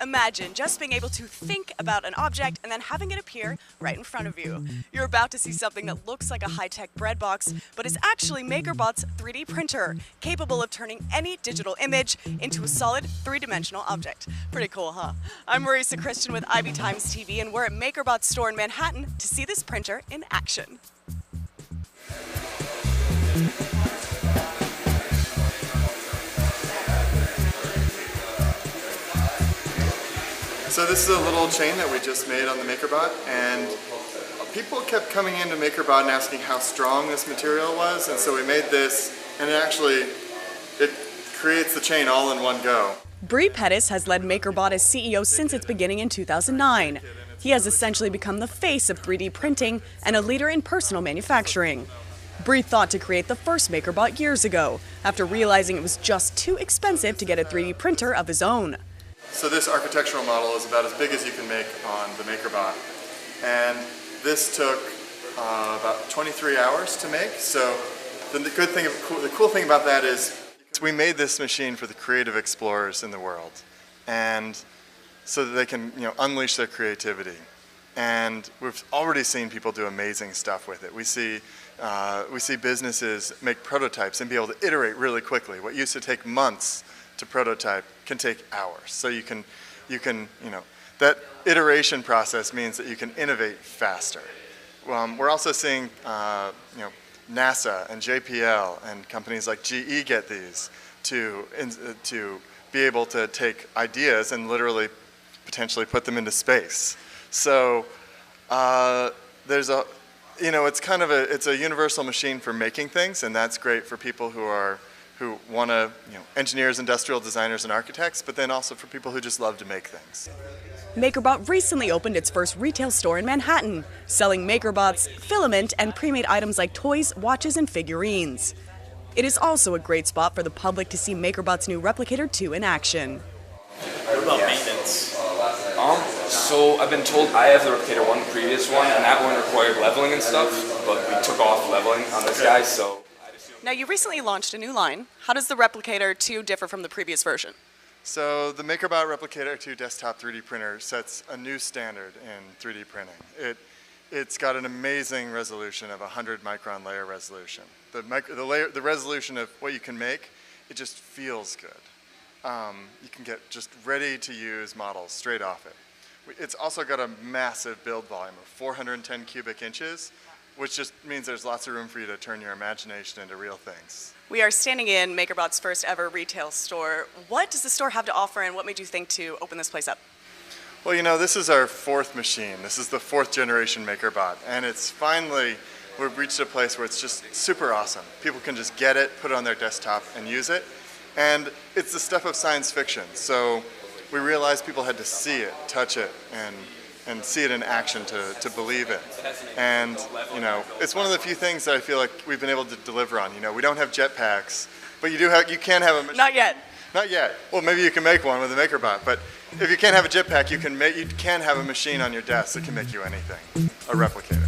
Imagine just being able to think about an object and then having it appear right in front of you. You're about to see something that looks like a high-tech bread box, but is actually Makerbot's 3D printer, capable of turning any digital image into a solid three-dimensional object. Pretty cool, huh? I'm Marisa Christian with IB Times TV, and we're at Makerbot's store in Manhattan to see this printer in action. So this is a little chain that we just made on the Makerbot, and people kept coming into Makerbot and asking how strong this material was, and so we made this, and it creates the chain all in one go. Bree Pettis has led Makerbot as CEO since its beginning in 2009. He has essentially become the face of 3D printing and a leader in personal manufacturing. Bree thought to create the first Makerbot years ago, after realizing it was just too expensive to get a 3D printer of his own. So this architectural model is about as big as you can make on the Makerbot, and this took about 23 hours to make. So the cool thing about that is we made this machine for the creative explorers in the world, and so that they can unleash their creativity. And we've already seen people do amazing stuff with it. We see businesses make prototypes and be able to iterate really quickly. What used to take months to prototype can take hours. So you can that iteration process means that you can innovate faster. We're also seeing NASA and JPL and companies like GE get these to be able to take ideas and literally potentially put them into space. So there's it's a universal machine for making things, and that's great for people who want to, engineers, industrial designers, and architects, but then also for people who just love to make things. Makerbot recently opened its first retail store in Manhattan, selling Makerbots, filament, and pre-made items like toys, watches, and figurines. It is also a great spot for the public to see Makerbot's new Replicator 2 in action. What about maintenance? So I've been told I have the Replicator 1, the previous one, and that one required leveling and stuff, but we took off leveling on this guy, so. Now, you recently launched a new line. How does the Replicator 2 differ from the previous version? So the Makerbot Replicator 2 desktop 3D printer sets a new standard in 3D printing. It's got an amazing resolution of 100 micron layer resolution. The resolution of what you can make, it just feels good. You can get just ready to use models straight off it. It's also got a massive build volume of 410 cubic inches, which just means there's lots of room for you to turn your imagination into real things. We are standing in Makerbot's first ever retail store. What does the store have to offer, and what made you think to open this place up? Well, this is our fourth machine. This is the fourth generation Makerbot, and we've reached a place where it's just super awesome. People can just get it, put it on their desktop, and use it. And it's the stuff of science fiction, so we realized people had to see it, touch it, and see it in action to believe it. And it's one of the few things that I feel like we've been able to deliver on. We don't have jetpacks, but you can have a machine. Not yet. Not yet. Well, maybe you can make one with a Makerbot, but if you can't have a jetpack, you can have a machine on your desk that can make you anything, a replicator.